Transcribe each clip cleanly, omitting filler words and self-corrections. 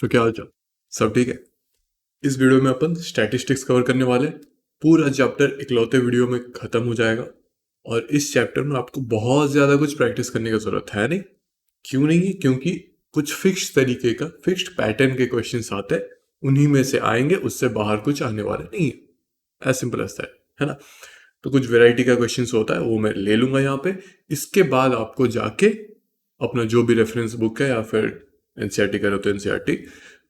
तो क्या हाल चाल। सब ठीक है। इस वीडियो में अपन स्टैटिस्टिक्स कवर करने वाले हैं। पूरा चैप्टर इकलौते वीडियो में खत्म हो जाएगा। और इस चैप्टर में आपको बहुत ज़्यादा कुछ प्रैक्टिस करने की ज़रूरत है नहीं। क्यों नहीं है? क्योंकि कुछ फिक्स तरीके का फिक्स्ड पैटर्न के क्वेश्चंस आते हैं, उन्हीं में से आएंगे, उससे बाहर कुछ आने वाले नहीं है। एज सिंपल एज दैट, है ना। तो कुछ वेराइटी का क्वेश्चंस होता है वो मैं ले लूंगा यहाँ पे। इसके बाद आपको जाके अपना जो भी रेफरेंस बुक है या फिर एनसीईआरटी करो तो एनसीईआरटी,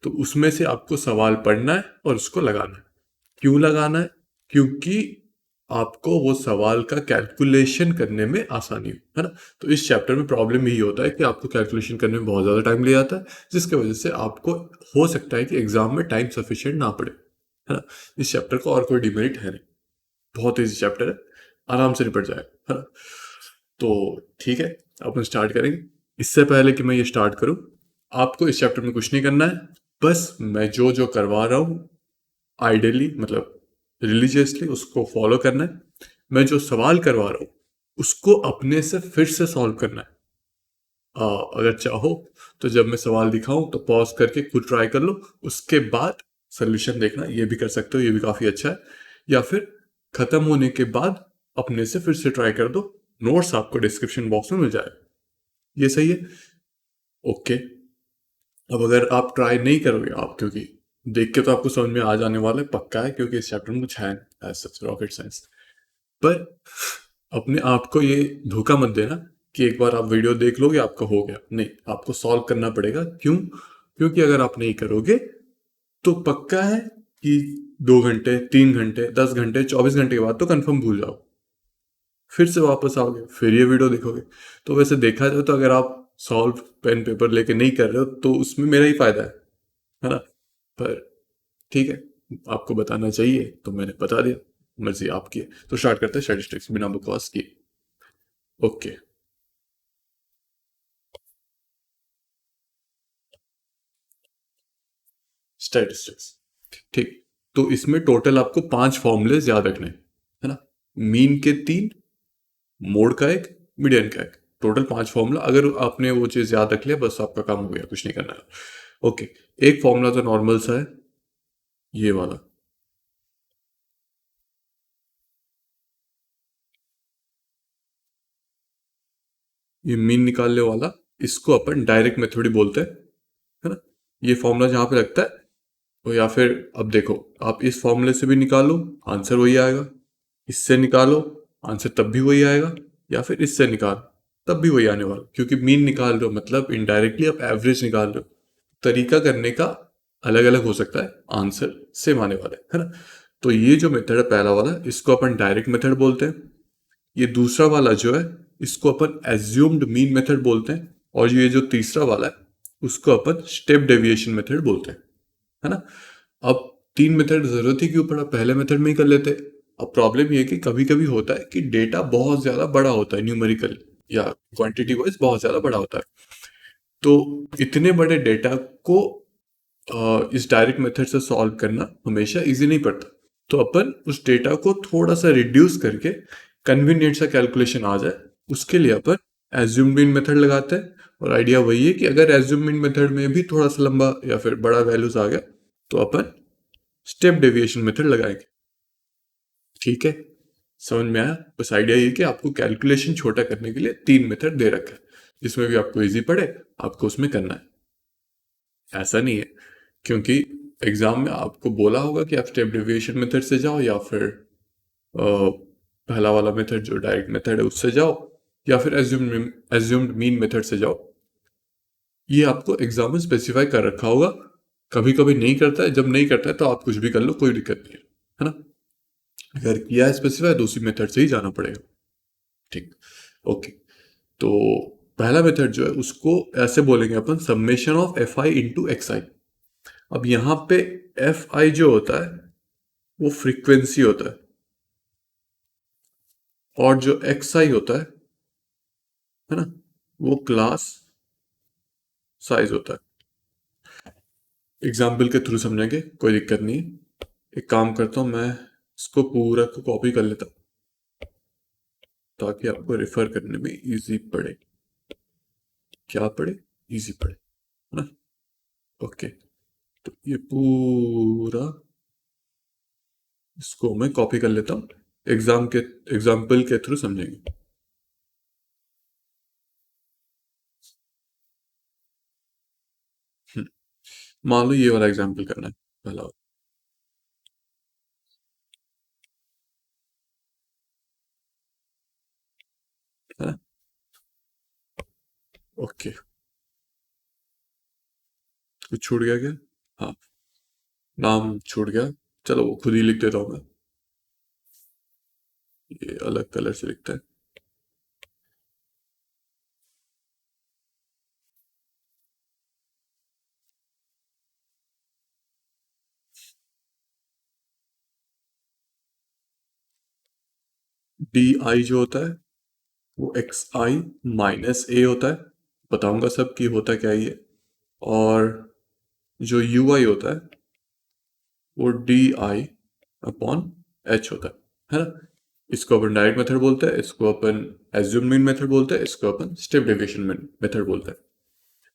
तो उसमें से आपको सवाल पढ़ना है और उसको लगाना है। क्यों लगाना है? क्योंकि आपको वो सवाल का कैलकुलेशन करने में आसानी हो, है ना। तो इस चैप्टर में प्रॉब्लम यही होता है कि आपको कैलकुलेशन करने में बहुत ज़्यादा टाइम ले जाता है, जिसकी वजह से आपको हो सकता है कि एग्जाम में टाइम सफिशिएंट ना पड़े, है ना। इस चैप्टर का और कोई डिमेरिट है नहीं, बहुत ईजी चैप्टर है, आराम से निपट जाएगा, है ना। तो ठीक है, अपन स्टार्ट करेंगे। इससे पहले कि मैं ये स्टार्ट करूं, आपको इस चैप्टर में कुछ नहीं करना है। बस मैं जो जो करवा रहा हूं आइडियली, मतलब रिलीजियसली उसको फॉलो करना है। मैं जो सवाल करवा रहा हूं उसको अपने से फिर से सॉल्व करना है। अगर चाहो तो जब मैं सवाल दिखाऊं तो पॉज करके खुद ट्राई कर लो, उसके बाद सोल्यूशन देखना, ये भी कर सकते हो, ये भी काफ़ी अच्छा है। या फिर ख़त्म होने के बाद अपने से फिर से ट्राई कर दो, नोट्स आपको डिस्क्रिप्शन बॉक्स में मिल जाएगा। ये सही है? ओके। अब अगर आप ट्राई नहीं करोगे, आप क्योंकि देख के तो आपको समझ में आ जाने वाला है, पक्का है, क्योंकि इस चैप्टर में कुछ है सच रॉकेट साइंस। पर अपने आप को ये धोखा मत देना कि एक बार आप वीडियो देख लोगे आपका हो गया, नहीं, आपको सॉल्व करना पड़ेगा। क्यों? क्योंकि अगर आप नहीं करोगे तो पक्का है कि 2 घंटे, 3 घंटे, 10 घंटे, 24 घंटे के बाद तो कंफर्म भूल जाओ, फिर से वापस आओगे, फिर ये वीडियो देखोगे। तो वैसे देखा जाए तो अगर आप सॉल्व पेन पेपर लेके नहीं कर रहे हो तो उसमें मेरा ही फायदा है ना। पर ठीक है, आपको बताना चाहिए तो मैंने बता दिया, मर्जी आपकी है। तो स्टार्ट करते हैं स्टैटिस्टिक्स बिना बकवास किए। ओके। स्टैटिस्टिक्स, ठीक। तो इसमें टोटल आपको 5 फॉर्मूले याद रखने हैं, है ना। मीन के 3, मोड का एक, मीडियन का एक, टोटल 5 फॉर्मूला। अगर आपने वो चीज़ याद रख लिया बस आपका काम हो गया, कुछ नहीं करना है। ओके। एक फॉर्मूला तो नॉर्मल सा है, ये वाला। ये मीन निकालने वाला, इसको अपन डायरेक्ट मेथड ही बोलते हैं, है ना। ये फॉर्मूला जहाँ पे लगता है, तो या फिर अब देखो, आप इस फॉर्मूले से भी निकालो, आंसर वही आएगा। इससे निकालो, आंसर तब भी वही आएगा। या फिर इससे निकालो, तब भी वही आने वाला, क्योंकि मीन निकाल रहे हो मतलब इनडायरेक्टली आप एवरेज निकाल रहे हो। तरीका करने का अलग अलग हो सकता है, आंसर सेम आने वाला है ना। तो ये जो मेथड है पहला वाला, इसको अपन डायरेक्ट मेथड बोलते हैं। ये दूसरा वाला जो है, इसको अपन एज्यूम्ड मीन मेथड बोलते हैं। और ये जो तीसरा वाला है, उसको अपन स्टेप डेविएशन मेथड बोलते हैं, है ना। अब 3 मेथड जरूरत ही क्यों पड़ा, पहले मेथड में ही कर लेते। अब प्रॉब्लम ये है कि कभी कभी होता है कि डेटा बहुत ज्यादा बड़ा होता है, न्यूमेरिकल या क्वांटिटी वाइज बहुत ज्यादा बड़ा होता है। तो इतने बड़े डेटा को इस डायरेक्ट मेथड से सॉल्व करना हमेशा इजी नहीं पड़ता। तो अपन उस डेटा को थोड़ा सा रिड्यूस करके कन्वीनियंट सा कैलकुलेशन आ जाए, उसके लिए अपन एज्यूम्ड मीन मेथड लगाते हैं। और आइडिया वही है कि अगर एज्यूम्ड मीन मेथड में भी थोड़ा सा लंबा या फिर बड़ा वैल्यूज आ गया तो अपन स्टेप डेविएशन मेथड लगाएंगे। ठीक है, समझ में आया? बस आइडिया ये कि आपको कैलकुलेशन छोटा करने के लिए 3 मेथड दे रखा है, जिसमें भी आपको इजी पड़े आपको उसमें करना है। ऐसा नहीं है, क्योंकि एग्जाम में आपको बोला होगा कि आप स्टेप डेविएशन मेथड से जाओ या फिर पहला वाला मेथड जो डायरेक्ट मेथड है उससे जाओ, या फिर एज्यूम्ड मीन मेथड से जाओ। ये आपको एग्जाम में स्पेसिफाई कर रखा होगा। कभी कभी नहीं करता है, जब नहीं करता है तो आप कुछ भी कर लो, कोई दिक्कत नहीं है ना। अगर किया है स्पेसिफाई तो उसी मेथड से ही जाना पड़ेगा। ठीक। ओके। तो पहला मेथड जो है उसको ऐसे बोलेंगे अपन, summation of F I into X I. अब यहाँ पे एफ आई जो होता है वो फ्रीक्वेंसी होता है, और जो एक्स आई होता है ना, वो क्लास साइज होता है। एग्जाम्पल के थ्रू समझेंगे, कोई दिक्कत नहीं है। एक काम करता हूँ, मैं इसको पूरा को कॉपी कर लेता हूँ ताकि आपको रेफर करने में इजी पड़े। क्या पड़े? इजी पड़े, है ना। ओके। तो ये पूरा इसको मैं कॉपी कर लेता हूँ, एग्जाम्पल के थ्रू समझेंगे। हम्म, मान लो ये वाला एग्जाम्पल करना है पहला। है ना? ओके। कुछ छूट गया क्या? हाँ, नाम छूट गया। चलो वो खुद ही लिख देता हूँ मैं। ये अलग कलर से लिखता है। डी आई जो होता है वो एक्स आई माइनस ए होता है। बताऊंगा सब कि होता क्या है ये। और जो यू आई होता है वो डी आई अपॉन एच होता है ना? इसको अपन डायरेक्ट मेथड बोलते हैं, इसको अपन एज्यूम मीन मेथड बोलते हैं, इसको अपन स्टेप डेविएशन मेथड बोलते हैं।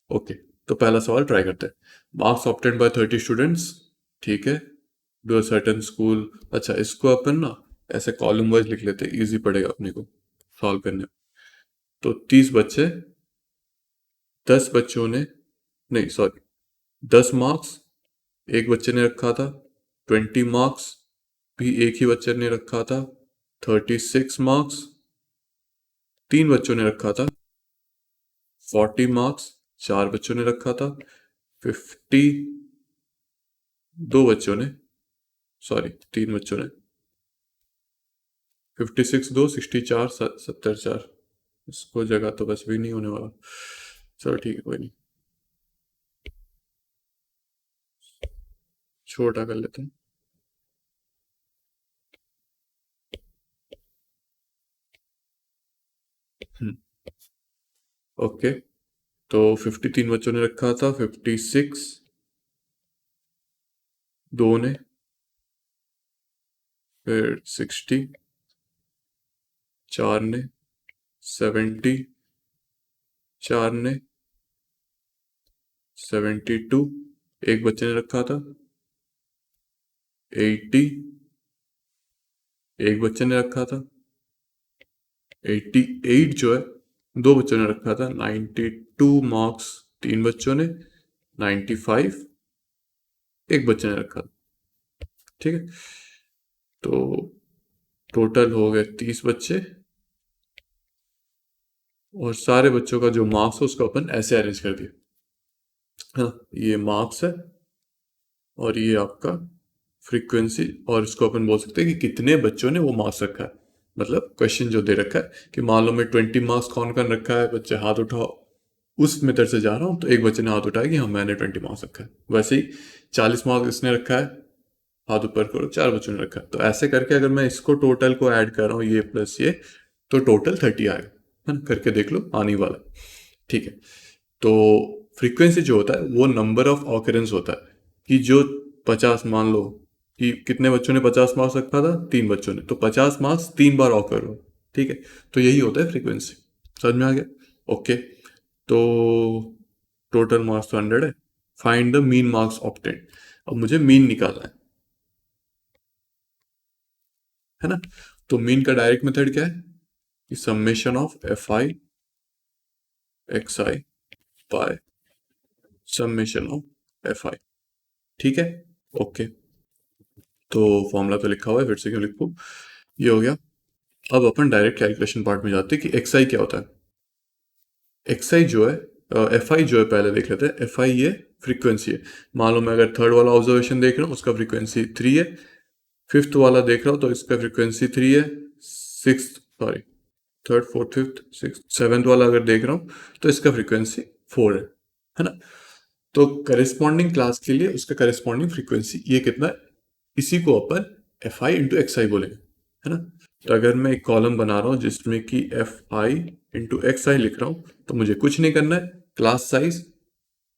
ओके। तो पहला सवाल ट्राई करते हैं। Marks obtained by 30 students. ठीक है। Do certain school. अच्छा, इसको अपन ना ऐसे कॉलम वाइज लिख लेते हैं, इजी पड़ेगा अपने को सॉल्व करने में। तो 30 बच्चे, 10 बच्चों ने, नहीं सॉरी, 10 मार्क्स एक बच्चे ने रखा था। 20 मार्क्स भी एक ही बच्चे ने रखा था। 36 मार्क्स तीन बच्चों ने रखा था। 40 मार्क्स चार बच्चों ने रखा था। 50 दो बच्चों ने, सॉरी तीन बच्चों ने। 56 दो 60 चार 70 चार। इसको जगह तो बस भी नहीं होने वाला। चलो ठीक है, कोई नहीं, छोटा कर लेते हैं। हम्म, ओके। तो 53 बच्चों ने रखा था। 56 दो ने, फिर 60 चार ने, 70 चार ने, 72 एक बच्चे ने रखा था। 80 एक बच्चे ने रखा था। 88 जो है दो बच्चों ने रखा था। 92 मार्क्स तीन बच्चों ने। 95 एक बच्चे ने रखा था। ठीक है। तो टोटल हो गए 30 बच्चे। और सारे बच्चों का जो मार्क्स है उसको अपन ऐसे अरेंज कर दिया। हाँ, ये मार्क्स है और ये आपका फ्रीक्वेंसी। और इसको अपन बोल सकते हैं कि कितने बच्चों ने वो मार्क्स रखा है। मतलब क्वेश्चन जो दे रखा है कि मान लो मैं 20 मार्क्स कौन कौन रखा है, बच्चे हाथ उठाओ। उस मेथड से जा रहा हूँ तो एक बच्चे ने हाथ उठाया कि हाँ मैंने 20 मार्क्स रखा है। वैसे ही 40 मार्क्स इसने रखा है, हाथ ऊपर करो, चार बच्चों ने रखा है। तो ऐसे करके अगर मैं इसको टोटल को ऐड कर रहा हूँ ये प्लस ये, तो टोटल 30 आएगा। है ना? करके देख लो, आने वाला है। ठीक है। तो फ्रीक्वेंसी जो होता है वो नंबर ऑफ ऑकरेंस होता है। कि जो 50 मान लो कि कितने बच्चों ने 50 मार्क्स रखा था, तीन बच्चों ने, तो 50 मार्क्स तीन बार ऑकर हो। ठीक है। तो यही होता है फ्रीक्वेंसी। समझ में आ गया? ओके। तो टोटल मार्क्स तो 100 है। Find the mean marks obtained. अब मुझे मीन निकालना है ना? तो मीन का डायरेक्ट मेथड क्या है कि summation of F I X I bye summation of F आई। ठीक है। ओके। तो फॉर्मूला तो लिखा हुआ है, फिर से क्यों लिखूं? ये हो गया। अब अपन डायरेक्ट कैलकुलेशन पार्ट में जाते हैं कि एक्स आई क्या होता है। एक्स आई जो है, एफ आई जो है पहले देख लेते हैं। एफ आई ये फ्रीक्वेंसी है। मान लो मैं अगर थर्ड वाला ऑब्जर्वेशन देख रहा हूँ उसका फ्रीक्वेंसी 3 है। फिफ्थ वाला देख रहा हूँ तो इसका फ्रीक्वेंसी 3 है। Six, sorry, third fourth fifth six seventh वाला अगर देख रहा हूँ तो इसका फ्रीक्वेंसी 4 है ना? तो करेस्पॉन्डिंग क्लास के लिए उसका करेस्पॉन्डिंग फ्रीक्वेंसी ये कितना है, इसी को अपन एफ आई इंटू एक्स आई बोलेंगे। है ना? तो अगर मैं एक कॉलम बना रहा हूँ जिसमें कि एफ आई इंटू एक्स आई लिख रहा हूँ, तो मुझे कुछ नहीं करना है। क्लास साइज,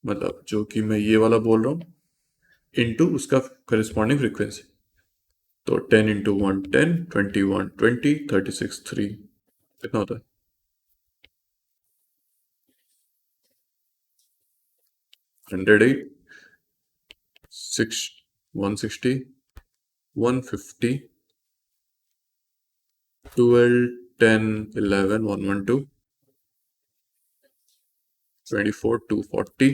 मतलब जो कि मैं ये वाला बोल रहा हूँ, इंटू उसका करेस्पॉन्डिंग फ्रीक्वेंसी। तो 10 इंटू वन 10, 21 20, 36 3। कितना होता है? 108। 160, 150, 12, 10, 11, 112, 24, 240,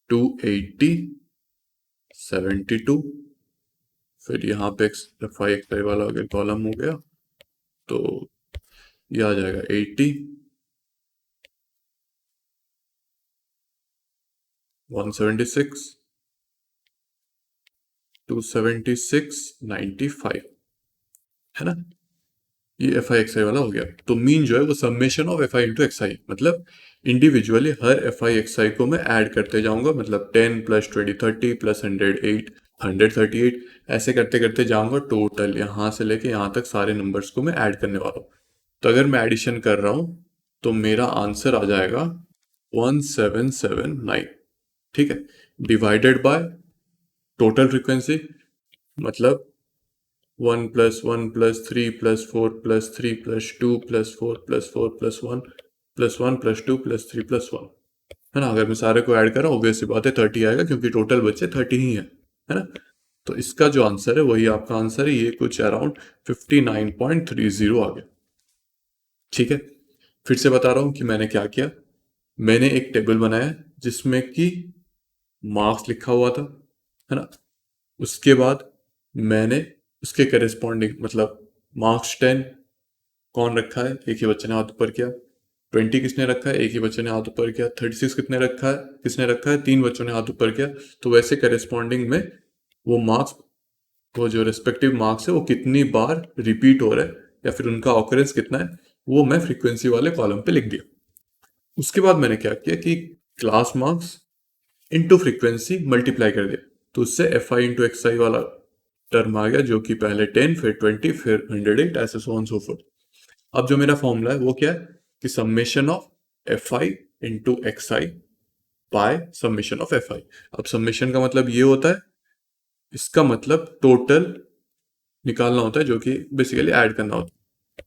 280, 72, फिर यहाँ पे एफ आई एक्स आई वाला अगर कॉलम हो गया तो ये आ जाएगा 80, 176, 276, 95, है ना। ये एफ आई एक्स आई वाला हो गया। तो मीन जो है वो summation of F I into X I, मतलब इंडिविजुअली हर एफ आई एक्स आई को मैं ऐड करते जाऊंगा, मतलब 10 प्लस 20 30 प्लस 108 138 ऐसे करते करते जाऊंगा, टोटल यहाँ से लेके यहाँ तक सारे नंबर्स को मैं ऐड करने वाला हूँ। तो अगर मैं एडिशन कर रहा हूँ तो मेरा आंसर आ जाएगा 1779, ठीक है, डिवाइडेड बाय टोटल फ्रीक्वेंसी, मतलब 1 plus 1 plus 3 plus 4 plus 3 plus 2 plus 4 plus 4 plus 1 plus 1 plus 2 plus 3 plus 1, है ना। अगर मैं सारे को ऐड करा ऑब्वियस सी बात है 30 आएगा, क्योंकि टोटल बच्चे 30 ही है ना। तो इसका जो आंसर है वही आपका आंसर है, ये कुछ अराउंड 59.30 आ गया, ठीक है। फिर से बता रहा हूँ कि मैंने क्या किया। मैंने एक टेबल बनाया जिसमें कि मार्क्स लिखा हुआ था, है ना। उसके बाद मैंने उसके करेस्पॉन्डिंग, मतलब मार्क्स 10 कौन रखा है, एक ही बच्चे ने हाथ ऊपर किया। 20 किसने रखा है, एक ही बच्चे ने हाथ ऊपर किया। 36 किसने रखा है, 3 बच्चों ने हाथ ऊपर किया। तो वैसे करेस्पॉन्डिंग में वो मार्क्स, वो जो रेस्पेक्टिव मार्क्स है वो कितनी बार रिपीट हो रहा है या फिर उनका ऑकरेंस कितना है, वो मैं फ्रीक्वेंसी वाले कॉलम पे लिख दिया। उसके बाद मैंने क्या किया कि class marks into frequency multiply कर दिया, तो उससे एफ आई इंटू एक्स आई वाला टर्म आ गया, जो कि पहले 10 फिर 20 फिर 108 ऐसे सो ऑन सो फोर्थ। अब जो मेरा फॉर्मूला है वो क्या है कि summation of F I into X I bye summation of F आई। अब समेशन का मतलब ये होता है, इसका मतलब टोटल निकालना होता है, जो कि बेसिकली ऐड करना होता है,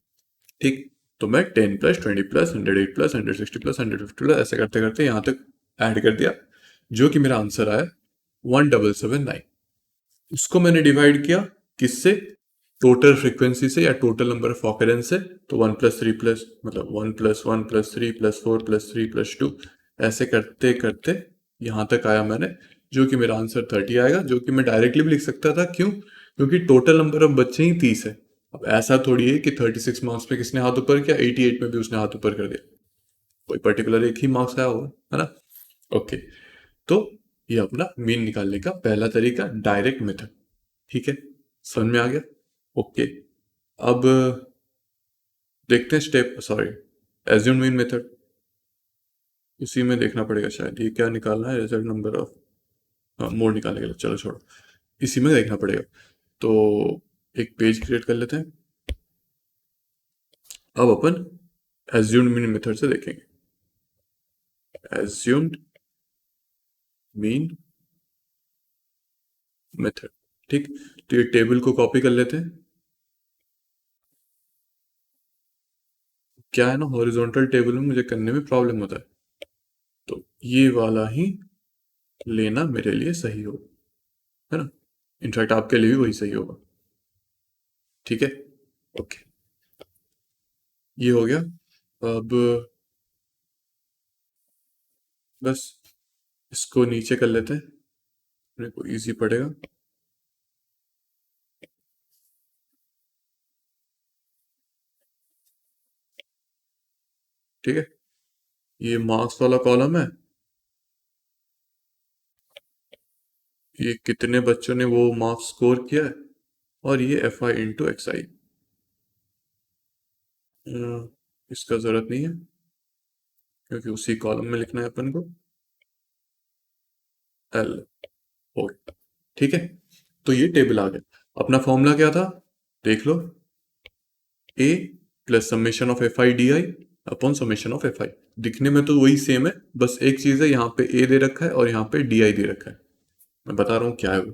ठीक। तो मैं 10 plus 20 plus 108 plus 160 plus 150 plus ऐसे करते करते यहाँ तक ऐड कर दिया, जो कि मेरा आंसर आया 1779। उसको मैंने डिवाइड किया किससे, टोटल फ्रीक्वेंसी से या टोटल नंबर ऑफ ऑकरेंस से। तो 1 प्लस 3 प्लस, मतलब 1 plus 1 plus 3 plus 4 plus 3 plus 2 ऐसे करते करते यहाँ तक आया मैंने, जो कि मेरा आंसर 30 आएगा, जो कि मैं डायरेक्टली भी लिख सकता था। क्यों? क्योंकि टोटल नंबर ऑफ बच्चे ही 30 है। अब ऐसा थोड़ी है कि 36 मार्क्स पे किसने हाथ ऊपर किया, 88 में भी उसने हाथ ऊपर कर दिया, कोई पर्टिकुलर एक ही मार्क्स आया होगा, है ना। ओके, तो ये अपना मीन निकालने का पहला तरीका, डायरेक्ट मेथड, ठीक है, समझ में आ गया। ओके, अब देखते हैं step, sorry, assume mean method. इसी में देखना पड़ेगा शायद, ये क्या निकालना है, रिजल्ट नंबर ऑफ, हाँ मोड निकालने के लिए, चलो छोड़ो, इसी में देखना पड़ेगा। तो एक पेज क्रिएट कर लेते हैं। अब अपन एज्यूम्ड मीन मेथड से देखेंगे। एज्यूम्ड मीन मेथड, ठीक। तो ये टेबल को कॉपी कर लेते हैं। क्या है ना, हॉरिजॉन्टल टेबल में मुझे करने में प्रॉब्लम होता है, तो ये वाला ही लेना मेरे लिए सही होगा, है ना। इनफैक्ट आपके लिए भी वही सही होगा, ठीक है। ओके, ये हो गया। अब बस इसको नीचे कर लेते हैं, मेरे को इजी पड़ेगा। ठीक है, ये मार्क्स वाला कॉलम है, ये कितने बच्चों ने वो मार्क्स स्कोर किया है, और ये एफ आई इंटू एक्स आई। इसका जरूरत नहीं है, क्योंकि उसी कॉलम में लिखना है अपन को, एल ओ, ठीक है। तो ये टेबल आ गया। अपना फॉर्मूला क्या था, देख लो, A plus summation of F I D I upon summation of F I. दिखने में तो वही सेम है, बस एक चीज है, यहाँ पे ए दे रखा है और यहाँ पे डी आई दे रखा है। मैं बता रहा हूँ क्या है वो।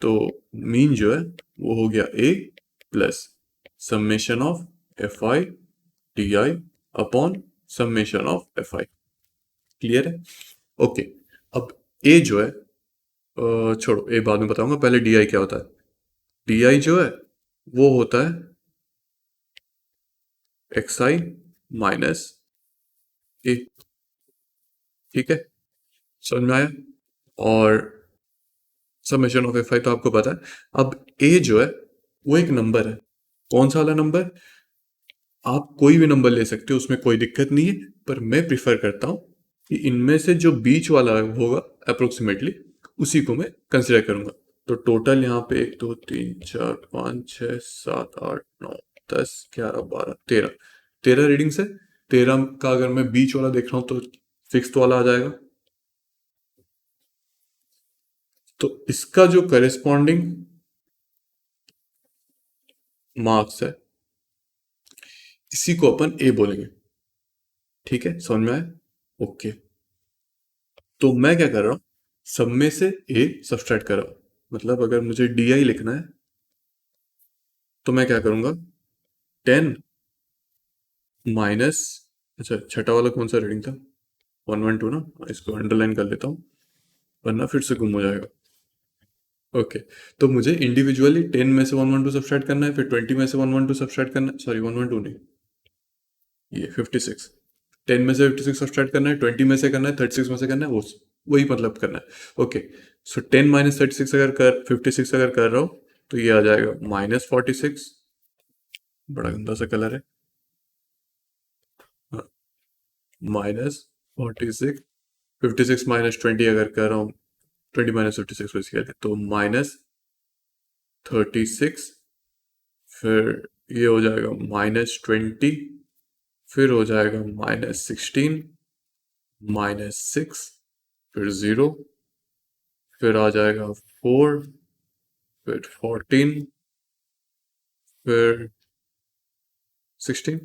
तो मीन जो है वो हो गया A plus summation of F I D I upon summation of F I. Clear है? ओके, अब ए जो है छोड़ो, एक बाद में बताऊंगा, पहले डी आई क्या होता है। डी आई जो है वो होता है एक्स आई माइनस ए। ठीक है, समझ में आया। और समेशन ऑफ एफ आई तो आपको पता है। अब ए जो है वो एक नंबर है। कौन सा वाला नंबर? आप कोई भी नंबर ले सकते हो, उसमें कोई दिक्कत नहीं है, पर मैं प्रिफर करता हूँ कि इनमें से जो बीच वाला होगा अप्रोक्सीमेटली उसी को मैं कंसिडर करूंगा। तो टोटल यहाँ पे 1 2 3 4 5 6 7 8 9 10 11 12 13 13 रीडिंग्स है। 13 का अगर मैं बीच वाला देख रहा हूँ तो फिक्स्ड वाला आ जाएगा। तो इसका जो करेस्पॉन्डिंग मार्क्स है इसी को अपन ए बोलेंगे। ठीक है, समझ में आया? ओके। तो मैं क्या कर रहा हूँ, सब में से ए सब्सट्रैक्ट कर रहा हूँ। मतलब अगर मुझे डी आई लिखना है तो मैं क्या करूंगा, 10 माइनस, अच्छा छठा वाला कौन सा रीडिंग था, 1 1 2 ना, इसको अंडरलाइन कर लेता हूँ वरना फिर से गुम हो जाएगा। ओके। तो मुझे इंडिविजुअली 10 में से 1 1 2 सब्सट्रैक्ट करना है, फिर 20 में से 1 1 2 सब्सट्रैक्ट करना है, सॉरी 1 1 2 नहीं, ये 56। 10 में से 56 सब्सट्रैक्ट करना है, 20 में से करना है, 36 में से करना है, वो वही मतलब करना है। ओके। सो 10 माइनस 36 अगर कर 56 अगर कर रहा हूँ तो ये आ जाएगा -46। बड़ा गंदा सा कलर है। -46। 56 माइनस 20 अगर कर रहा हूँ, 20 माइनस 56 बेसिकली, तो -36। फिर ये हो जाएगा -20। फिर हो जाएगा -16, -6, फिर 0, फिर आ जाएगा 4, फिर 14, फिर 16,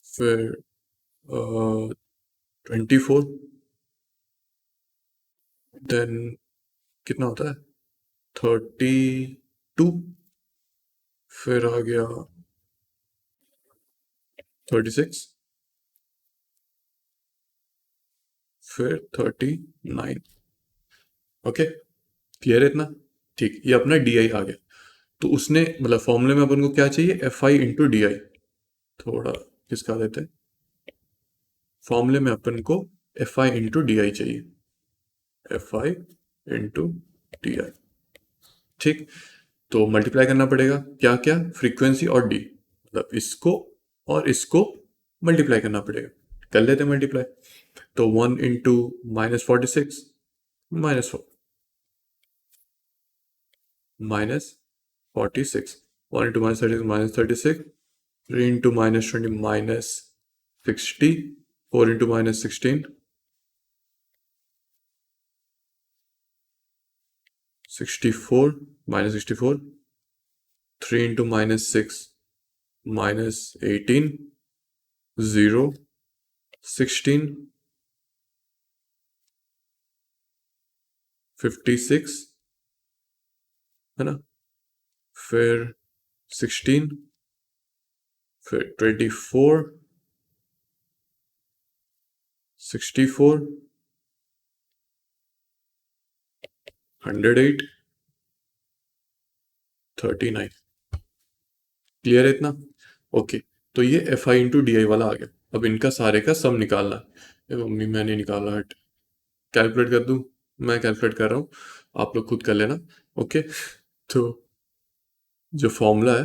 फिर 24, देन कितना होता है 32, फिर आ गया 36, फिर 39। ओके, क्लियर है इतना? ठीक, ये अपना डी आई आ गया। तो उसने मतलब फॉर्मूले में अपन को क्या चाहिए, F I into D I. थोड़ा किसका देते हैं, फॉर्मूले में अपन को F I into D I चाहिए, F I into D I. ठीक, तो मल्टीप्लाई करना पड़ेगा, क्या क्या, फ्रीक्वेंसी और डी, मतलब इसको और इसको मल्टीप्लाई करना पड़ेगा। कर लेते हैं मल्टीप्लाई। तो 1 into -46, -4, -46, 1 into -36, 3 into -20, -60, 4 into -16, 64, -64, 3 into -6, -18, 0, 16, 56, है ना, फिर 16, फिर 24, 64, 108, 39। क्लियर है इतना? ओके। तो ये एफ आई इंटू डी आई वाला आ गया। अब इनका सारे का सम निकालना है। ए मम्मी मैंने निकाला, हट, कैलकुलेट कर दूं? मैं कैलकुलेट कर रहा हूँ, आप लोग खुद कर लेना। ओके। तो जो फॉर्मूला है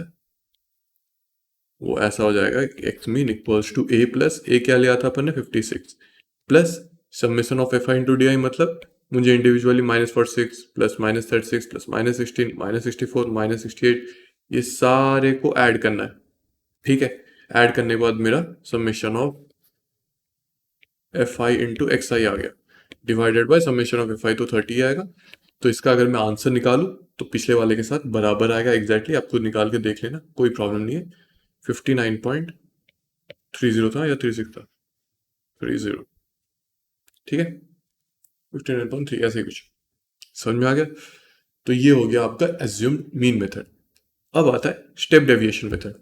वो ऐसा हो जाएगा, X mean equals to A plus A, क्या लिया था अपन ने 56, plus summation of F I into D I, मतलब मुझे इंडिविजुअली -46 प्लस -36 प्लस -16 -64 -68 ये सारे को ऐड करना है। ठीक है, ऐड करने के बाद मेरा summation of F I into X I आ गया, divided by summation of F I, तो 30 आएगा। तो इसका अगर मैं आंसर निकालूं तो पिछले वाले के साथ बराबर आएगा एग्जैक्टली, आप खुद निकाल के देख लेना, कोई प्रॉब्लम नहीं है। 59.30 था या 36 था, 30। ठीक है, 59.3 ऐसे ही कुछ, समझ में आ गया। तो ये हो गया आपका एज्यूम्ड मीन मेथड। अब आता है step deviation method.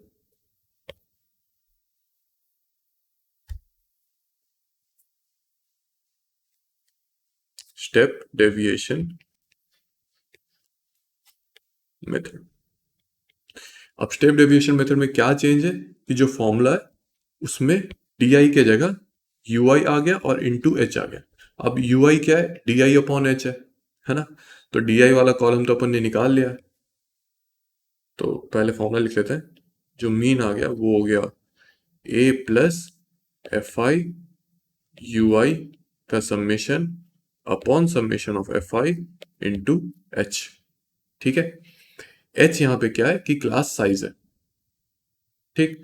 Step deviation method. अब स्टेप डेविएशन मेथड में क्या चेंज है कि जो फॉर्मूला है उसमें डी के जगह यू आ गया और इंटू एच आ गया। अब यू क्या है, डी अपॉन एच है ना। तो डी वाला कॉलम तो अपन ने निकाल लिया है, तो पहले फॉर्मूला लिख लेते हैं। जो मीन आ गया वो हो गया A plus F I you आई का summation upon summation of F I into H. ठीक है, एच यहाँ पे क्या है कि क्लास साइज है। ठीक,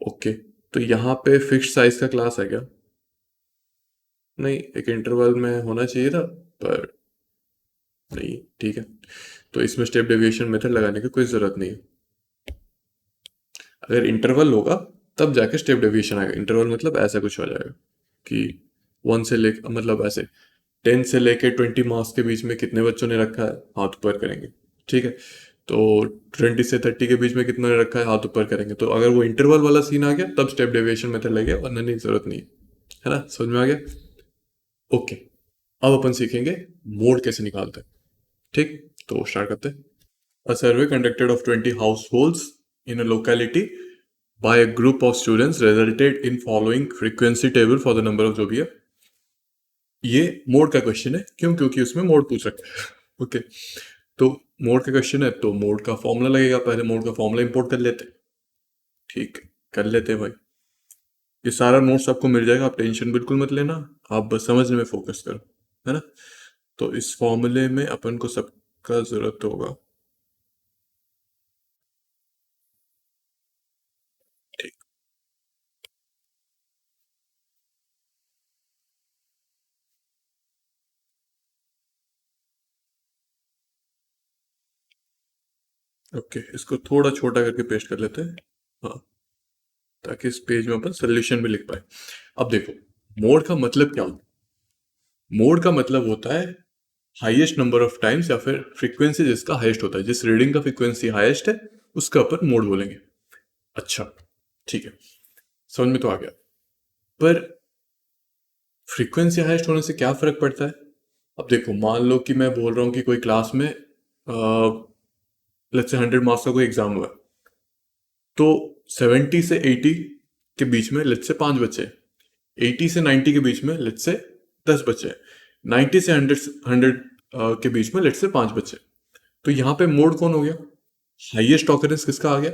ओके। तो यहाँ पे फिक्स्ड साइज का क्लास है क्या? नहीं, एक इंटरवल में होना चाहिए था पर नहीं। ठीक है, तो इसमें स्टेप डेविएशन मेथड लगाने की कोई ज़रूरत नहीं है। अगर इंटरवल होगा तब जाके स्टेप डेविएशन आएगा। इंटरवल मतलब ऐसा कुछ हो जाएगा कि 1 से ले मतलब ऐसे 10 से लेके 20 मार्क्स के बीच में कितने बच्चों ने रखा है, हाथ ऊपर करेंगे। ठीक है, तो 20 से 30 के बीच में कितना ने रखा है, हाथ ऊपर करेंगे। तो अगर वो इंटरवल वाला सीन आ गया तब स्टेप डेविएशन मेथड लगेगा, वरना नहीं, जरूरत नहीं है ना। समझ में आ गया? ओके, अब अपन सीखेंगे मोड कैसे निकालते हैं। ठीक, तो स्टार्ट करते हैं। A survey conducted of 20 households in a locality by a group of students resulted in following frequency table for the number of, जो भी है ये मोड का क्वेश्चन है। क्यों? क्योंकि उसमें मोड पूछ रखा है। ओके, तो मोड का क्वेश्चन है तो मोड का फॉर्मूला लगेगा। पहले मोड का फॉर्मूला इंपोर्ट कर लेते हैं। ठीक, कर लेते हैं भाई। ये सारा नोट्स आपको मिल जाएगा, आप टेंशन बिल्कुल मत लेना, आप बस समझने में फोकस करो, है ना। तो इस फॉर्मूले में अपन को सबका जरूरत होगा। ठीक, ओके, इसको थोड़ा छोटा करके पेस्ट कर लेते हैं, हाँ, ताकि इस पेज में अपन सोल्यूशन भी लिख पाए। अब देखो, मोड का मतलब क्या होता है? मोड का मतलब होता है हाईएस्ट नंबर ऑफ टाइम्स, या फिर फ्रीक्वेंसी जिसका हाईएस्ट होता है। जिस रीडिंग का फ्रीक्वेंसी हाईएस्ट है उसका अपन मोड बोलेंगे। अच्छा, ठीक है, समझ में तो आ गया। पर फ्रीक्वेंसी हाईएस्ट होने से क्या फर्क पड़ता है? अब देखो, मान लो कि मैं बोल रहा हूँ कि कोई क्लास में लेट्स से 100 मार्क्स का कोई एग्जाम हुआ है, तो 70 से 80 के बीच में लेट्स से 5 बच्चे, 80 से 90 के बीच में लेट्स से 10 बच्चे, 90 से 100 के बीच में लेट्स से 5 बच्चे। तो यहाँ पे मोड कौन हो गया? हाईएस्ट ऑकरेंस किसका आ गया?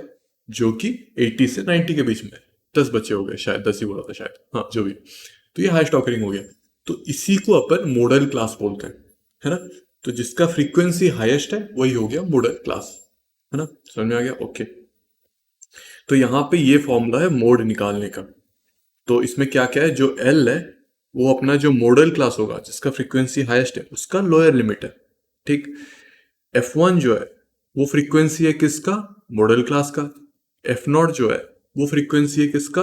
जो कि 80 से 90 के बीच में 10 बच्चे हो गए, शायद 10 ही बोला था शायद, हाँ जो भी। तो ये हाईएस्ट ऑकरिंग हो गया। तो इसी को अपन मॉडल क्लास बोलते हैं, है ना। तो जिसका फ्रीक्वेंसी हाईएस्ट है वही हो गया मॉडल क्लास, है ना। समझ में आ गया? ओके, तो यहाँ पे ये फॉर्मूला है मोड निकालने का। तो इसमें क्या क्या है, जो एल है वो अपना जो मॉडल क्लास होगा जिसका फ्रीक्वेंसी हाईएस्ट है उसका लोअर लिमिट है। ठीक, F1 जो है वो फ्रीक्वेंसी है किसका? मॉडल क्लास का। F0 जो है वो फ्रीक्वेंसी है किसका?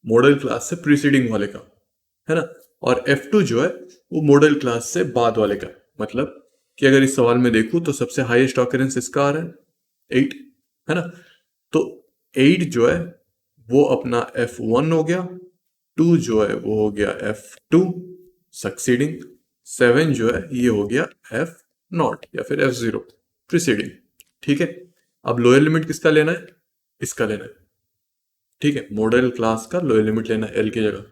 मॉडल क्लास से प्रीसीडिंग वाले का, है ना। और F2 जो है वो मॉडल क्लास से बाद वाले का। मतलब कि अगर इस सवाल में देखूं तो सबसे हाईएस्ट ऑकरेंस इसका आ रहा है 8, है ना। तो 8 जो है वो अपना F1 हो गया, 2 जो है वो हो गया F2 सक्सीडिंग, 7 जो है ये हो गया F0 या फिर F0 प्रीसीडिंग। ठीक है, अब लोअर लिमिट किसका लेना है? इसका लेना है। ठीक है, मॉडल क्लास का लोअर लिमिट लेना है एल की जगह।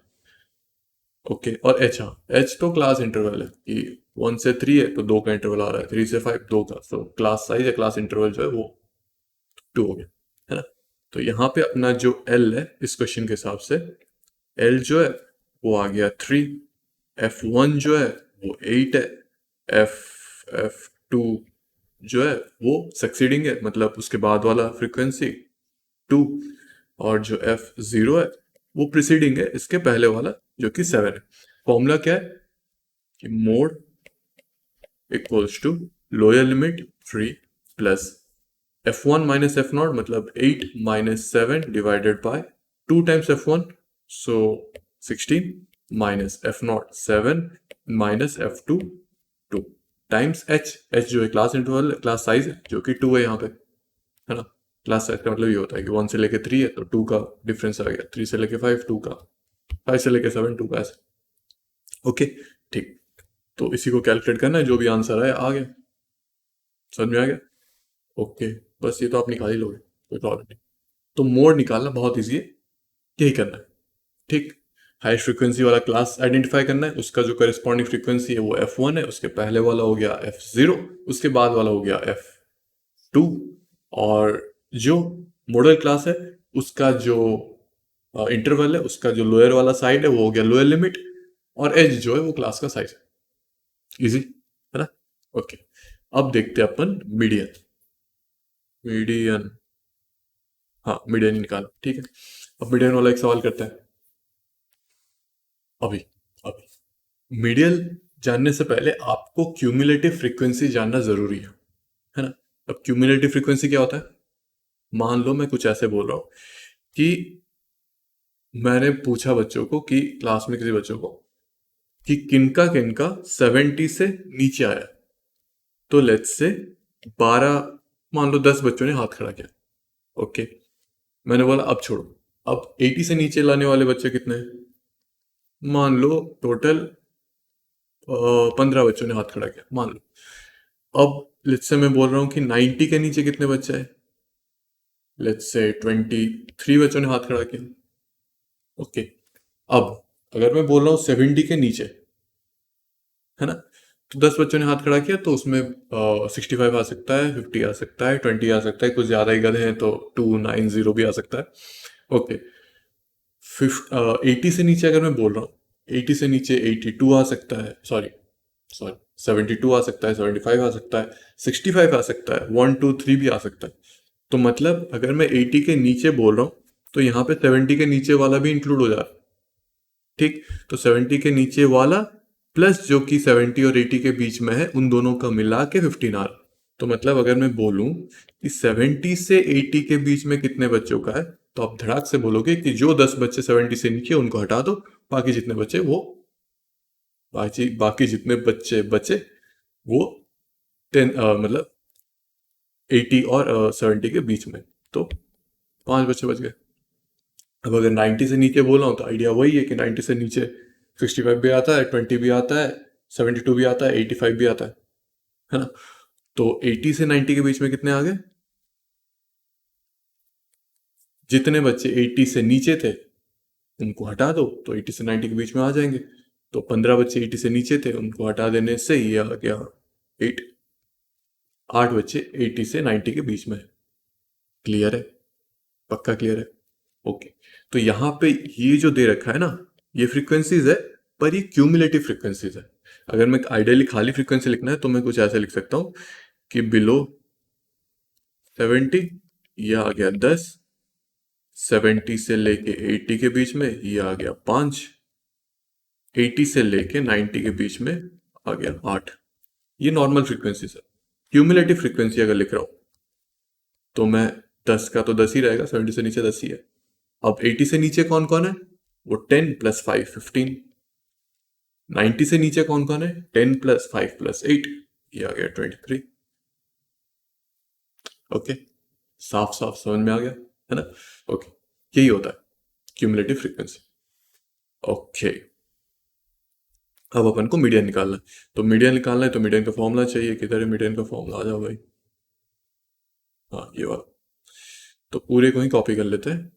ओके, और एच, हाँ एच तो क्लास इंटरवल है कि 1 से 3 है तो 2 का इंटरवल आ रहा है, 3 से 5 2 का, तो क्लास साइज है, क्लास इंटरवल जो है वो 2 हो गया, है ना। तो यहाँ पे अपना जो एल है इस क्वेश्चन के हिसाब से, एल जो है वो आ गया 3, F1 जो है वो 8 है, F2 जो है वो सक्सीडिंग है, मतलब उसके बाद वाला फ्रीक्वेंसी 2, और जो F0 है वो प्रीसीडिंग है इसके पहले वाला जो कि 7 है। फॉर्मूला क्या है कि mode equals to lower limit 3 plus F1 minus F0 मतलब 8 minus 7 divided by 2 times F1 so 16 minus F0 7 minus F2 2 times H जो है क्लास इंटरवल, क्लास साइज है जो कि 2 है यहाँ पे, है ना। क्लास साइज का मतलब ये होता है कि 1 से लेके 3 है तो 2 का डिफरेंस आ गया, 3 से लेके 5 2 का, 5 से लेके 7 2 का, ऐसे। ओके, ठीक। तो इसी को कैलकुलेट करना है, जो भी आंसर आए आ गया। समझ में आ गया? ओके, बस ये तो आप निकाल ही लोगे, कोई प्रॉब्लम नहीं। तो मोड निकालना बहुत ईजी है, यही करना है। ठीक, हाई फ्रीक्वेंसी वाला क्लास आइडेंटिफाई करना है, उसका जो करस्पॉन्डिंग फ्रीक्वेंसी है वो F1 है, उसके पहले वाला हो गया F0, उसके बाद वाला हो गया F2, और जो मॉडल क्लास है उसका जो इंटरवल है, उसका जो लोअर वाला साइड है वो हो गया लोअर लिमिट, और एज जो है वो क्लास का साइज है। इजी है ना? ओके, अब देखते हैं अपन मीडियन। मीडियन, हाँ मीडियन ही निकालो, ठीक है। अब मीडियन वाला एक सवाल करते हैं। अभी अभी मीडियन जानने से पहले आपको क्यूमुलेटिव फ्रीक्वेंसी जानना जरूरी है ना? अब क्यूमुलेटिव फ्रीक्वेंसी क्या होता है? मान लो मैं कुछ ऐसे बोल रहा हूँ कि मैंने पूछा बच्चों को, कि क्लास में किसी बच्चों को, कि किनका 70 से नीचे आया, तो लेट्स से 12, मान लो 10 बच्चों ने हाथ खड़ा किया। ओके, मैंने बोला अब छोड़ो, अब 80 से नीचे लाने वाले बच्चे कितने हैं? मान लो टोटल 15 बच्चों ने हाथ खड़ा किया, मान लो। अब लेट्स से मैं बोल रहा हूँ कि 90 के नीचे कितने बच्चे हैं? लेट्स से 23 बच्चों ने हाथ खड़ा किया। ओके, अब अगर मैं बोल रहा हूँ 70 के नीचे, है ना, तो 10 बच्चों ने हाथ खड़ा किया, तो उसमें 65 आ सकता है, 50 आ सकता है, 20 आ सकता है, कुछ ज़्यादा ही गधे हैं तो 290 भी आ सकता है। ओके, 80 से नीचे अगर मैं बोल रहा हूँ, 80 से नीचे 82 आ सकता है, सॉरी सॉरी 72 आ सकता है, 75 आ सकता है, 65 आ सकता है, 1 2 3 भी आ सकता है। तो मतलब अगर मैं 80 के नीचे बोल रहा हूँ, तो यहाँ पे 70 के नीचे वाला भी इंक्लूड हो जा रहा है। ठीक, तो 70 के नीचे वाला प्लस जो कि 70 और 80 के बीच में है, उन दोनों का मिला के 15 आ रहा। तो मतलब अगर मैं बोलूं कि 70 से 80 के बीच में कितने बच्चों का है, तो आप धड़ाक से बोलोगे कि जो 10 बच्चे 70 से नीचे उनको हटा दो, बाकी जितने बच्चे वो, बाकी जितने बच्चे बचे वो 10, मतलब 80 और 70 के बीच में, तो 5 बच्चे बच गए। अब अगर 90 से नीचे बोला हूँ तो आइडिया वही है कि 90 से नीचे 65 भी आता है, 20 भी आता है, 72 भी आता है, 85 भी आता है ना? तो 80 से 90 के बीच में कितने आ गए? जितने बच्चे 80 से नीचे थे उनको हटा दो, तो 80 से 90 के बीच में आ जाएंगे। तो 15 बच्चे 80 से नीचे थे, उनको हटा देने से ये आ गया 8, 8 बच्चे 80 से 90 के बीच में है। क्लियर है? पक्का क्लियर है? ओके, तो यहाँ पे ये जो दे रखा है ना, ये फ्रीक्वेंसीज है, पर ये क्यूमुलेटिव फ्रीक्वेंसीज है। अगर मैं आइडियली खाली फ्रीक्वेंसी लिखना है तो मैं कुछ ऐसे लिख सकता हूँ कि बिलो 70, ये आ गया 10, 70 से लेके 80 के बीच में ये आ गया 5, 80 से लेके 90 के बीच में आ गया 8। ये नॉर्मल फ्रीक्वेंसीज है। क्यूमुलेटिव फ्रीक्वेंसी अगर लिख रहा हूँ तो मैं 10 का तो 10 ही रहेगा, 70 से नीचे 10 ही है। अब 80 से नीचे कौन कौन है? वो 10 + 5 15। 90 से नीचे कौन कौन है? 10 + 5 + 8, ये आ गया 23। ओके, साफ साफ समझ में आ गया है ना? ओके, यही होता है क्यूमुलेटिव फ्रीक्वेंसी। ओके, अब अपन को मीडियन निकालना है। तो मीडियन निकालना है तो मीडियन का फॉर्मूला चाहिए। किधर है मीडियन का फॉर्मूला? आ जाओ भाई। हाँ, ये वाला। तो पूरे को ही कॉपी कर लेते हैं।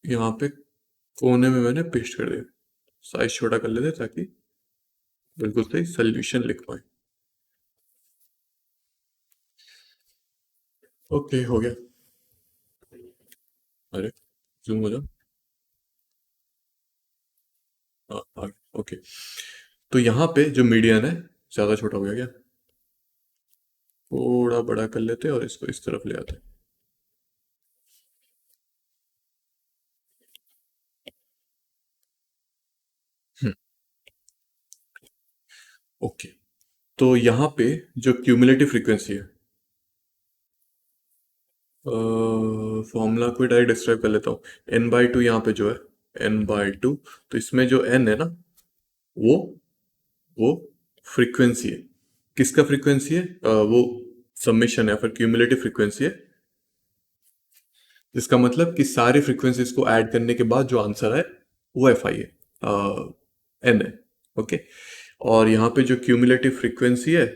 यहाँ पे कोने में मैंने पेस्ट कर दिया। साइज छोटा कर लेते ताकि बिल्कुल सही सोल्यूशन लिख पाए। ओके, हो गया। अरे, जूम हो जाओ। हाँ, आ गया। ओके, तो यहाँ पे जो मीडियन है, ज़्यादा छोटा हो गया क्या? थोड़ा बड़ा कर लेते हैं और इसको इस तरफ ले आते हैं। ओके, तो यहाँ पे जो क्यूमुलेटिव फ्रीक्वेंसी है, फॉर्मूला को डायरेक्ट डिस्क्राइब कर लेता हूँ। n/2 यहाँ पे जो है, n/2, तो इसमें जो n है ना, वो वो फ्रीक्वेंसी है। किसका फ्रीक्वेंसी है? वो समेशन है, फिर क्यूमुलेटिव फ्रीक्वेंसी है, जिसका मतलब कि सारी फ्रीक्वेंसीज को ऐड करने के बाद जो आंसर है वो एफ आई है, एन है। ओके, और यहाँ पे जो क्यूमुलेटिव फ्रीक्वेंसी है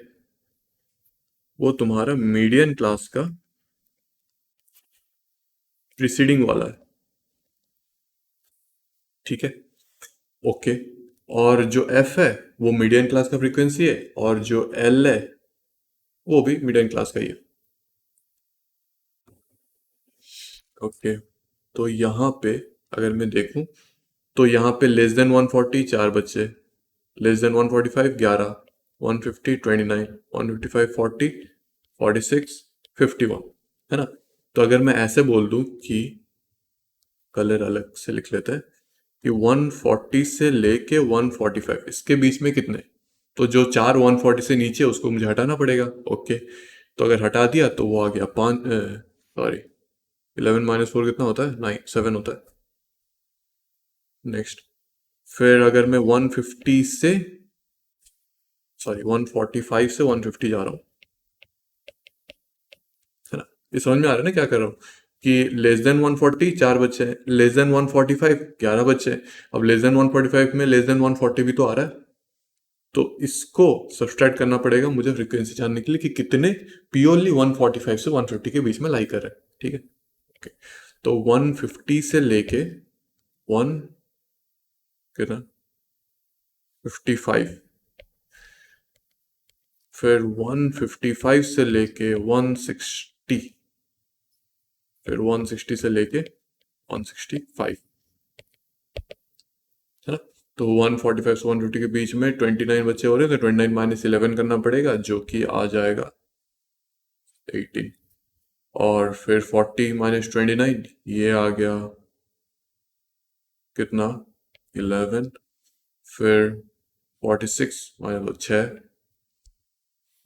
वो तुम्हारा मीडियन क्लास का प्रीसीडिंग वाला है। ठीक है, ओके। और जो एफ है वो मीडियन क्लास का फ्रीक्वेंसी है, और जो एल है वो भी मीडियन क्लास का ही है। ओके, तो यहाँ पे अगर मैं देखूं तो यहाँ पे लेस देन 140 4 बच्चे, लेस देन 145 11, 150 29, 155 40, 46 51, है ना? तो अगर मैं ऐसे बोल दूं कि कलर अलग से लिख लेते हैं कि 140 से लेके 145 इसके बीच में कितने, तो जो चार 140 से नीचे उसको मुझे हटाना पड़ेगा। ओके, तो अगर हटा दिया तो वो आ गया 5, सॉरी 11 - 4 कितना होता है? 9 7 होता है। नेक्स्ट, फिर अगर मैं 150 से, सॉरी 145 से 150 जा रहा हूँ, है ना? ये समझ में आ रहा है ना क्या कर रहा हूँ? कि लेस देन 140 4 बच्चे हैं, लेस देन 145 11 बच्चे हैं। अब लेस देन 145 में लेस देन 140 भी तो आ रहा है, तो इसको सब्सट्रैक्ट करना पड़ेगा मुझे फ्रीक्वेंसी जानने के लिए कि कितने प्योरली 145 से 150 के बीच में लाई कर रहे हैं। ठीक है, ओके। तो 150 से लेके 1 कितना 55, फिर 155 से लेके 160, फिर 160 से लेके 165, है ना? तो 145 से 150 के बीच में 29 बच्चे हो रहे हैं, तो 29 - 11 करना पड़ेगा, जो कि आ जाएगा 18। और फिर 40 - 29 ये आ गया कितना 11, फिर 46 - 6,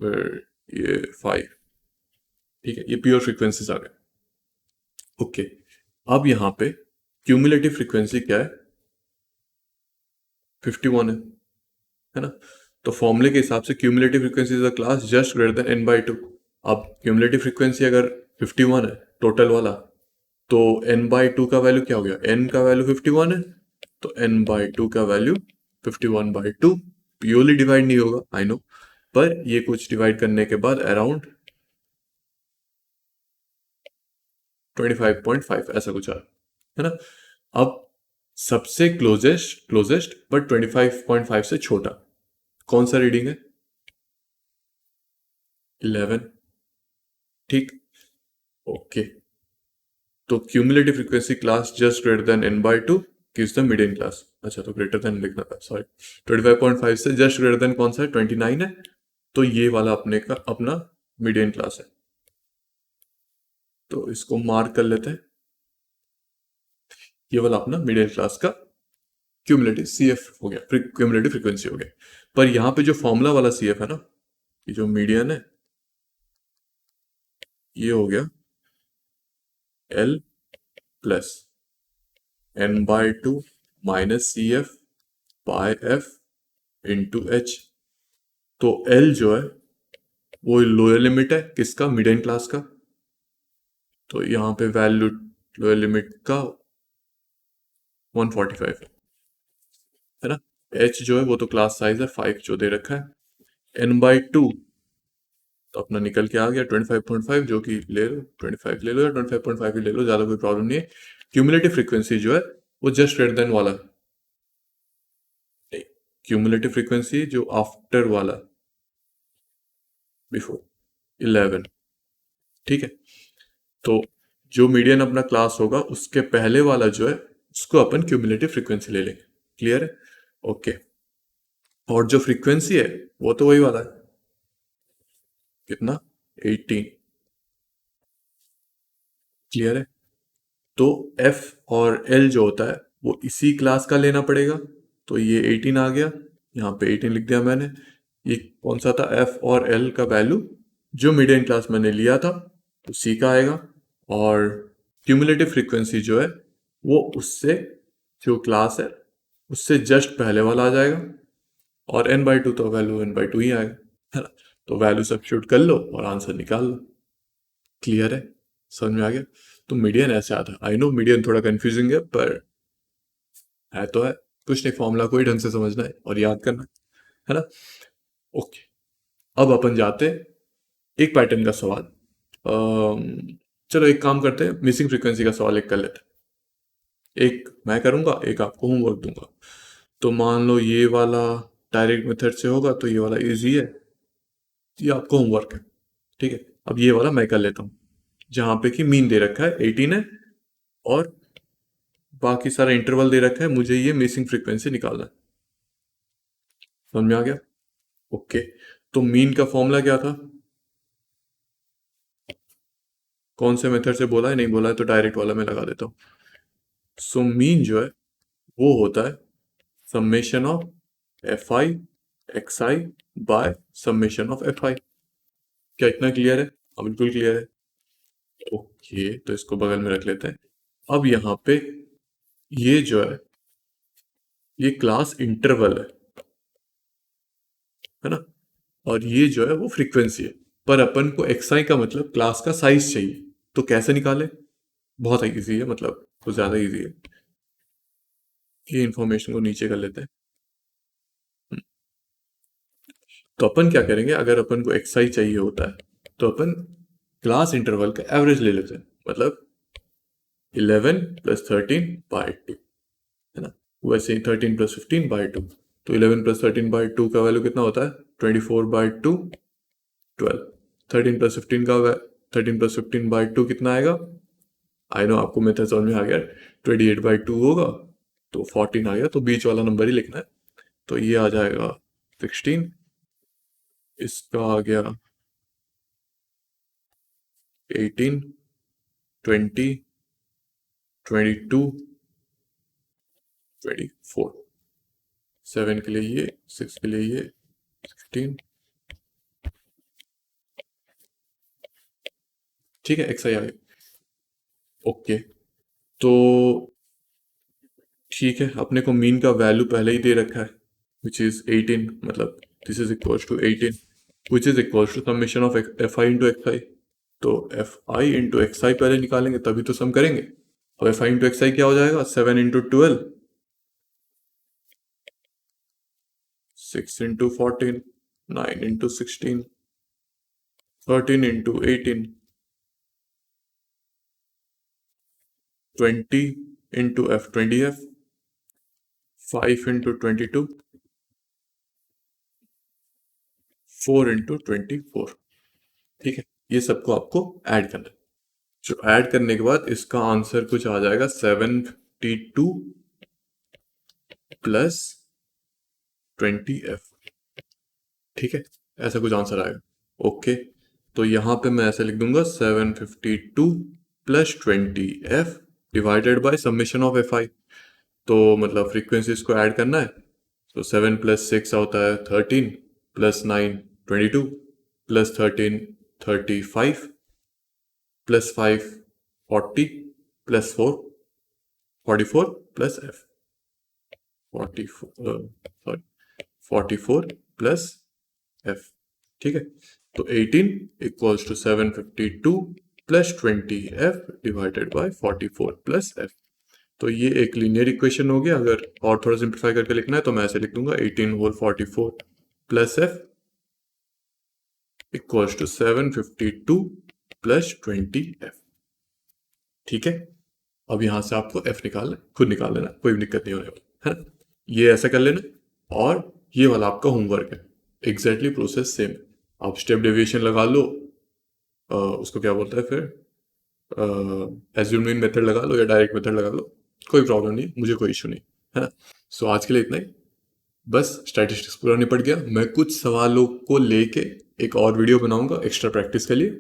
फिर ये 5। ठीक है, ये प्योर फ्रीक्वेंसीज आ गए। ओके, अब यहाँ पे क्यूमुलेटिव फ्रीक्वेंसी क्या है? 51 है ना? तो फॉर्मूले के हिसाब से cumulative frequency is a class just greater than n/2। अब क्यूमुलेटिव फ्रीक्वेंसी अगर 51 है टोटल वाला, तो n/2 का वैल्यू क्या हो गया? n का वैल्यू 51 है, तो n/2 का वैल्यू 51/2। प्योरली डिवाइड नहीं होगा, आई नो, पर ये कुछ डिवाइड करने के बाद अराउंड 25.5 ऐसा कुछ आ, है ना? अब सबसे क्लोजेस्ट क्लोजेस्ट बट 25.5 से छोटा कौन सा रीडिंग है? 11। ठीक, ओके। तो cumulative frequency class just greater than n/2 gives the median class. अच्छा, तो ग्रेटर देन लिखना था, सॉरी। 25.5 से जस्ट ग्रेटर देन कौन सा है? 29 है, तो ये वाला अपने का अपना मीडियन क्लास है। तो इसको मार्क कर लेते हैं, ये वाला अपना मीडियन क्लास का क्यूमुलेटिव CF हो गया, क्यूमुलेटिव फ्रीक्वेंसी हो गया। पर यहाँ पे जो फॉर्मूला वाला CF है ना, ये जो मीडियन है, ये हो गया L plus n/2 minus CF by F into H। तो L जो है वो लोअर लिमिट है किसका? मीडियन क्लास का। तो यहाँ पे वैल्यू लोअर लिमिट का 145 है ना? H जो है वो तो क्लास साइज है 5 जो दे रखा है। n/2 तो अपना निकल के आ गया 25.5, जो कि ले लो 25 ले लो या 25.5 ही ले लो, ज़्यादा कोई प्रॉब्लम नहीं है। क्यूमुलेटिव फ्रीक्वेंसी जो है वो जस्ट ग्रेटर देन वाला नहीं, क्यूमुलेटिव फ्रीक्वेंसी जो आफ्टर वाला, बिफोर 11। ठीक है, तो जो मीडियन अपना क्लास होगा उसके पहले वाला जो है उसको अपन क्यूमुलेटिव फ्रीक्वेंसी ले लेंगे। क्लियर है? ओके, और जो फ्रीक्वेंसी है वो तो वही वाला है, कितना 18। क्लियर है? तो F और L जो होता है वो इसी क्लास का लेना पड़ेगा। तो ये 18 आ गया, यहाँ पे 18 लिख दिया मैंने। ये कौन सा था? F और L का वैल्यू जो मीडियन क्लास मैंने लिया था उसी का आएगा। और क्यूमुलेटिव फ्रीक्वेंसी जो है वो उससे, जो क्लास है उससे जस्ट पहले वाला आ जाएगा। और n/2 तो वैल्यू n/2 ही आएगा, है ना। तो वैल्यू सब्स्टिट्यूट कर लो और आंसर निकाल लो। क्लियर है, समझ में आ गया। तो मीडियन ऐसे आता है। आई नो मीडियन थोड़ा कंफ्यूजिंग है, पर है तो है, कुछ नहीं, फॉर्मूला को ही ढंग से समझना है और याद करना है ना। ओके, अब अपन जाते हैं एक पैटर्न का सवाल। चलो एक काम करते हैं, मिसिंग फ्रीक्वेंसी का सवाल एक कर लेते हैं। एक मैं करूंगा, एक आपको होमवर्क दूंगा। तो मान लो ये वाला डायरेक्ट मेथड से होगा तो ये वाला इजी है, ये आपको होमवर्क है। ठीक है, अब ये वाला मैं कर लेता हूँ, जहाँ पे कि मीन दे रखा है 18 है और बाकी सारा इंटरवल दे रखा है, मुझे ये मिसिंग फ्रीक्वेंसी निकालना है। समझ में आ गया। ओके, तो मीन का फॉर्मूला क्या था, कौन से मेथड से बोला है, नहीं बोला है तो डायरेक्ट वाला मैं लगा देता हूँ। सो मीन जो है वो होता है summation of F I X I bye summation of F आई। क्या इतना क्लियर है? हाँ बिल्कुल क्लियर है। ओके, तो इसको बगल में रख लेते हैं। अब यहाँ पे ये जो है ये क्लास इंटरवल है ना, और ये जो है वो फ्रीक्वेंसी है। पर अपन को एक्स आई का मतलब क्लास का साइज चाहिए, तो कैसे निकाले? बहुत इजी है, मतलब कुछ ज़्यादा इजी है। ये इंफॉर्मेशन को नीचे कर लेते हैं। तो अपन क्या करेंगे, अगर अपन को एक्स आई चाहिए होता है तो अपन क्लास इंटरवल का एवरेज ले लेते हैं, मतलब 11 + 13/2, है ना। वैसे ही 13 + 15/2, तो 11 + 13/2 का वैल्यू कितना होता है? 24/2, 12। 13 + 15 कितना आएगा? आई नो आपको मेथड समझ में आ गया, 28/2 होगा, तो 14 आ गया, तो बीच वाला नंबर ही लिखना है। तो ये आ जाएगा 16, इसका आ गया 18, 20, 22, 24। 7 के लिए ये, 6 के लिए ये, 16। ठीक है, एक्स आई आ गया। ओके, तो ठीक है, अपने को मीन का वैल्यू पहले ही दे रखा है, विच इज 18, मतलब this is equals to 18, which is equals to summation of F I into X I. तो F I into X I पहले निकालेंगे तभी तो सम करेंगे। अब F I into X I क्या हो जाएगा? 7 × 12, 6 × 14, 9 × 16, 13 × 18, 20 × 5 × 22, 4 × 24। ठीक है, ये सबको आपको ऐड करना है। जो ऐड करने के बाद इसका आंसर कुछ आ जाएगा 752 + 20f। ठीक है, ऐसा कुछ आंसर आएगा। ओके, तो यहाँ पे मैं ऐसे लिख दूंगा 752 + 20f divided by summation of F I. तो मतलब फ्रीक्वेंसीज को ऐड करना है। तो 7 + 6 होता है 13, + 9 22, + 13 35, + 5 40, + 4 44, + f 44, सॉरी 44 + f। ठीक है, तो 18 = 752 + 20f डिवाइडेड बाय 44 + f। तो ये एक लीनियर इक्वेशन हो गया। अगर और थोड़ा सिंप्लीफाई करके लिखना है तो मैं ऐसे लिख दूंगा 18 होल 44 + f = 752 + 20f। ठीक है, अब यहां से आपको f निकालना है, खुद निकाल लेना, कोई भी दिक्कत नहीं होने वाली, है ना। ये ऐसा कर लेना, और ये वाला आपका होमवर्क है। एग्जैक्टली प्रोसेस सेम, आप स्टेप डेविएशन लगा लो, उसको क्या बोलता है फिर, एज्यूमिंग मेथड लगा लो या डायरेक्ट मेथड लगा लो, कोई प्रॉब्लम नहीं, मुझे कोई इशू नहीं, है ना। सो आज के लिए इतना ही, बस स्टैटिस्टिक्स पूरा निपट गया। मैं कुछ सवालों को लेके एक और वीडियो बनाऊंगा एक्स्ट्रा प्रैक्टिस के लिए,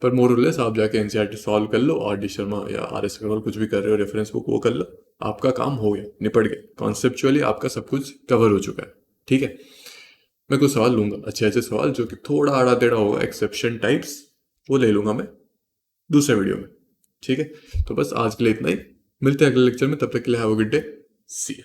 पर मोर और लेस आप जाके एनसीईआरटी सॉल्व कर लो, आर डी शर्मा या आर एस अग्रवाल कुछ भी कर रहे हो रेफरेंस बुक वो कर लो, आपका काम हो गया, निपट गया, कॉन्सेप्चुअली आपका सब कुछ कवर हो चुका है। ठीक है, मैं कुछ सवाल लूंगा, अच्छे अच्छे सवाल जो कि थोड़ा आड़ा टेढ़ा होगा, एक्सेप्शन टाइप्स, वो ले लूंगा मैं दूसरे वीडियो में। ठीक है, तो बस आज के लिए इतना ही, मिलते हैं अगले लेक्चर में, तब तक के लिए have a good day, see you.